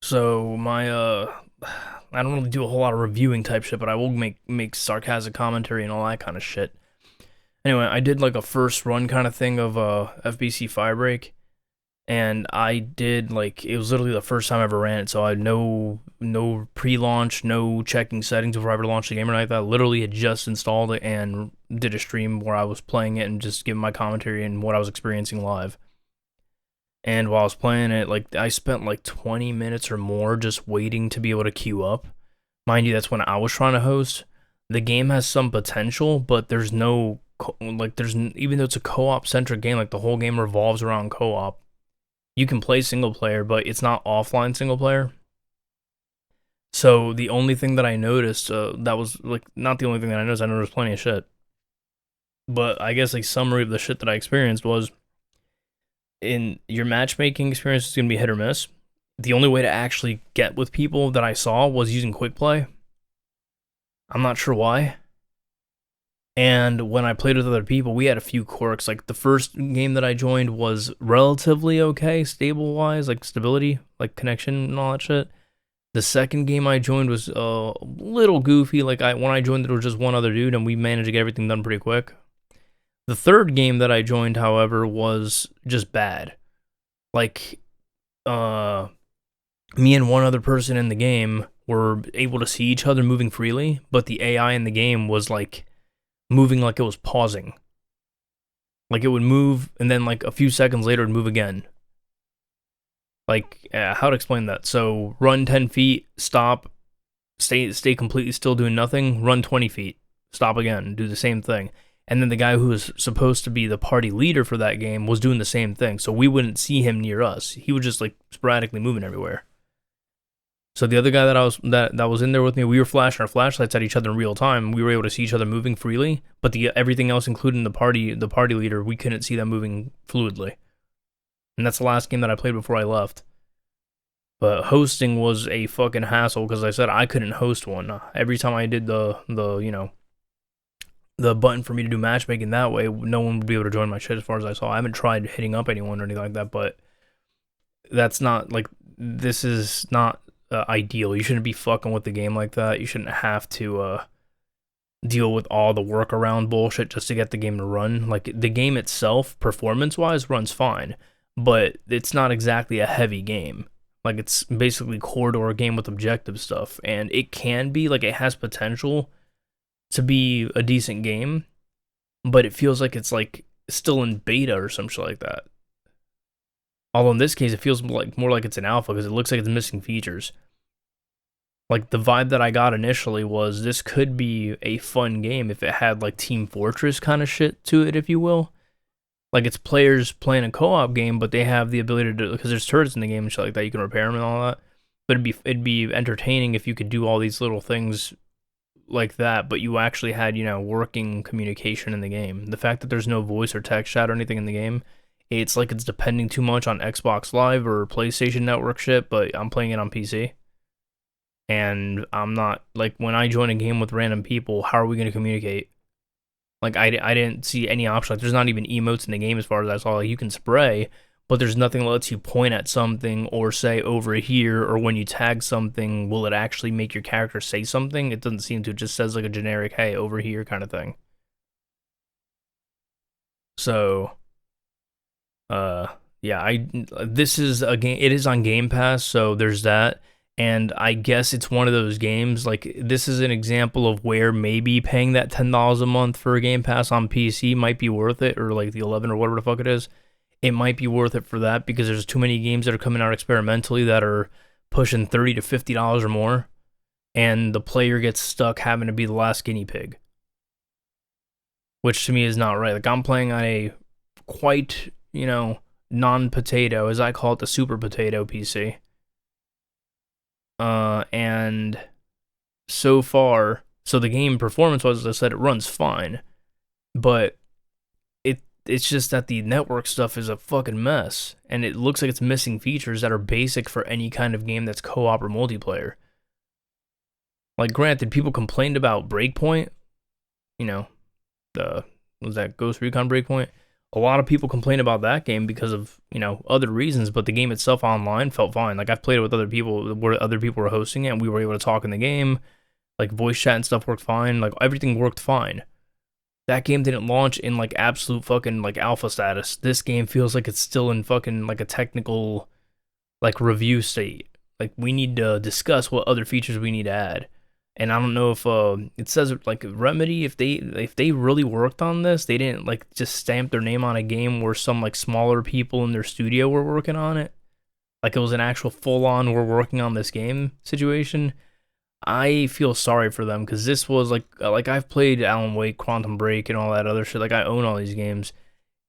So I don't really do a whole lot of reviewing type shit, but I will make sarcastic commentary and all that kind of shit. Anyway, I did like a first run kind of thing of FBC Firebreak, and I did like it was literally the first time I ever ran it, so I had no pre-launch, no checking settings before I ever launched the game or anything like that. I literally had just installed it and did a stream where I was playing it and just giving my commentary and what I was experiencing live. And while I was playing it, like I spent like 20 minutes or more just waiting to be able to queue up. Mind you, that's when I was trying to host. The game has some potential, but there's no even though it's a co-op centric game, like the whole game revolves around co-op. You can play single player, but it's not offline single player. So the only thing that I noticed, that was like not the only thing that I noticed plenty of shit. But I guess a summary of the shit that I experienced was in your matchmaking experience is going to be hit or miss. The only way to actually get with people that I saw was using quick play. I'm not sure why. And when I played with other people, we had a few quirks. Like the first game that I joined was relatively okay, stable wise, like stability, like connection and all that shit. The second game I joined was a little goofy. Like when I joined, there was just one other dude, and we managed to get everything done pretty quick. The third game that I joined, however, was just bad. Like, me and one other person in the game were able to see each other moving freely, but the AI in the game was like moving like it was pausing. Like it would move, and then like a few seconds later, it'd move again. Like, how to explain that? So, run 10 feet, stop, stay completely still doing nothing, run 20 feet, stop again, do the same thing. And then the guy who was supposed to be the party leader for that game was doing the same thing, so we wouldn't see him near us. He was just like sporadically moving everywhere. So the other guy that was in there with me, we were flashing our flashlights at each other in real time. We were able to see each other moving freely, but everything else, including the party leader, we couldn't see them moving fluidly. And that's the last game that I played before I left. But hosting was a fucking hassle because I said I couldn't host one. Every time I did the button for me to do matchmaking that way, no one would be able to join my shit as far as I saw. I haven't tried hitting up anyone or anything like that, but that's not like, this is not ideal. You shouldn't be fucking with the game like that. You shouldn't have to deal with all the workaround bullshit just to get the game to run. Like the game itself, performance-wise, runs fine, but it's not exactly a heavy game. Like it's basically corridor game with objective stuff, and it can be like, it has potential to be a decent game, but it feels like it's like still in beta or some shit like that. Although in this case, it feels like more like it's an alpha because it looks like it's missing features. Like the vibe that I got initially was this could be a fun game if it had like Team Fortress kind of shit to it, if you will. Like it's players playing a co-op game, but they have the ability to, because there's turrets in the game and shit like that, you can repair them and all that. But it'd be entertaining if you could do all these little things like that, but you actually had, working communication in the game. The fact that there's no voice or text chat or anything in the game, it's like it's depending too much on Xbox Live or PlayStation Network shit, but I'm playing it on PC. And I'm not, like, when I join a game with random people, how are we going to communicate? Like, I didn't see any option. Like, there's not even emotes in the game as far as I saw. Like, you can spray, but there's nothing that lets you point at something or say over here, or when you tag something, will it actually make your character say something? It doesn't seem to. It just says like a generic, hey, over here kind of thing. So, yeah, this is a game, it is on Game Pass, so there's that. And I guess it's one of those games, like, this is an example of where maybe paying that $10 a month for a Game Pass on PC might be worth it, or like the 11 or whatever the fuck it is. It might be worth it for that because there's too many games that are coming out experimentally that are pushing $30 to $50 or more, and the player gets stuck having to be the last guinea pig, which to me is not right. Like, I'm playing on a quite, non-potato, as I call it, the super potato PC. And so far, so the game performance-wise, as I said, it runs fine, but it's just that the network stuff is a fucking mess, and it looks like it's missing features that are basic for any kind of game that's co-op or multiplayer. Like, granted, people complained about Breakpoint, was that Ghost Recon Breakpoint? A lot of people complain about that game because of, you know, other reasons, but the game itself online felt fine. Like I've played it with other people where other people were hosting it and we were able to talk in the game. Like voice chat and stuff worked fine. Like everything worked fine. That game didn't launch in like absolute fucking like alpha status. This game feels like it's still in fucking like a technical like review state. Like we need to discuss what other features we need to add. And I don't know if it says like Remedy, if they really worked on this, they didn't like just stamp their name on a game where some like smaller people in their studio were working on it. Like it was an actual full on we're working on this game situation. I feel sorry for them because this was like I've played Alan Wake, Quantum Break, and all that other shit. Like I own all these games,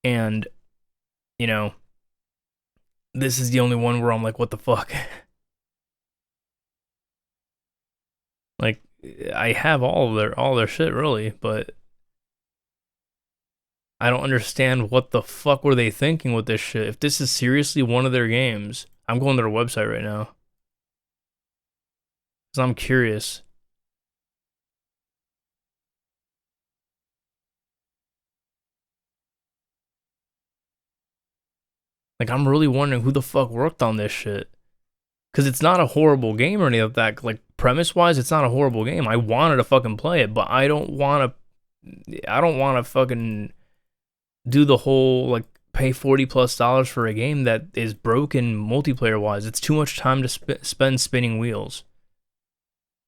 and you know this is the only one where I'm like, what the fuck? Like I have all their shit really, but I don't understand what the fuck were they thinking with this shit. If this is seriously one of their games, I'm going to their website right now because I'm curious. Like I'm really wondering who the fuck worked on this shit. Because it's not a horrible game or anything like that. Like premise wise, it's not a horrible game. I wanted to fucking play it, but I don't want to. I don't want to fucking do the whole like pay $40+ for a game that is broken multiplayer wise. It's too much time to spend spinning wheels.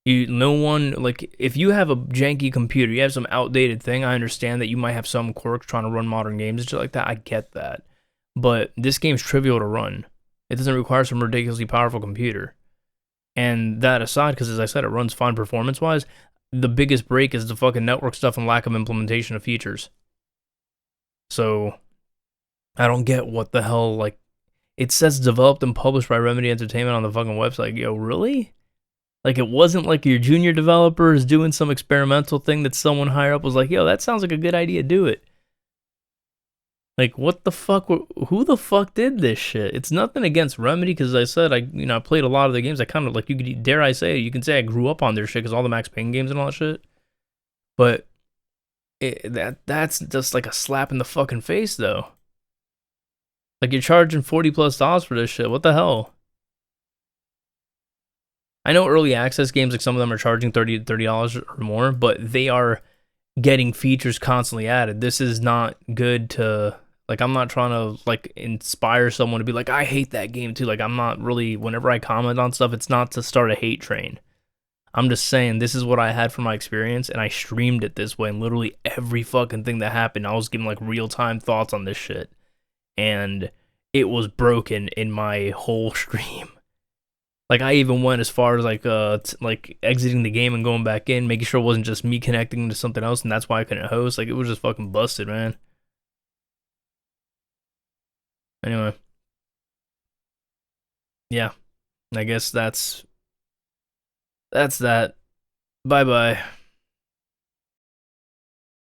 No one like if you have a janky computer, you have some outdated thing. I understand that you might have some quirks trying to run modern games and shit like that. I get that, but this game's trivial to run. It doesn't require some ridiculously powerful computer. And that aside, because as I said, it runs fine performance wise, the biggest break is the fucking network stuff and lack of implementation of features. So I don't get what the hell, like, it says developed and published by Remedy Entertainment on the fucking website. Yo, really? Like, it wasn't like your junior developer is doing some experimental thing that someone higher up was like, yo, that sounds like a good idea, do it. Like, what the fuck? Who the fuck did this shit? It's nothing against Remedy, because as I said, I played a lot of the games. I kind of, like, you could, dare I say, you can say I grew up on their shit, because all the Max Payne games and all that shit. But that's just like a slap in the fucking face, though. Like, you're charging $40+ for this shit. What the hell? I know early access games, like some of them are charging $30 or more, but they are getting features constantly added. This is not good to, like, I'm not trying to like inspire someone to be like, I hate that game too. Like, I'm not really, whenever I comment on stuff, it's not to start a hate train. I'm just saying this is what I had from my experience, and I streamed it this way, and literally every fucking thing that happened, I was giving like real-time thoughts on this shit, and it was broken in my whole stream. Like, I even went as far as like exiting the game and going back in, making sure it wasn't just me connecting to something else, and that's why I couldn't host. Like, it was just fucking busted, man. Anyway, yeah, I guess that's that. Bye bye.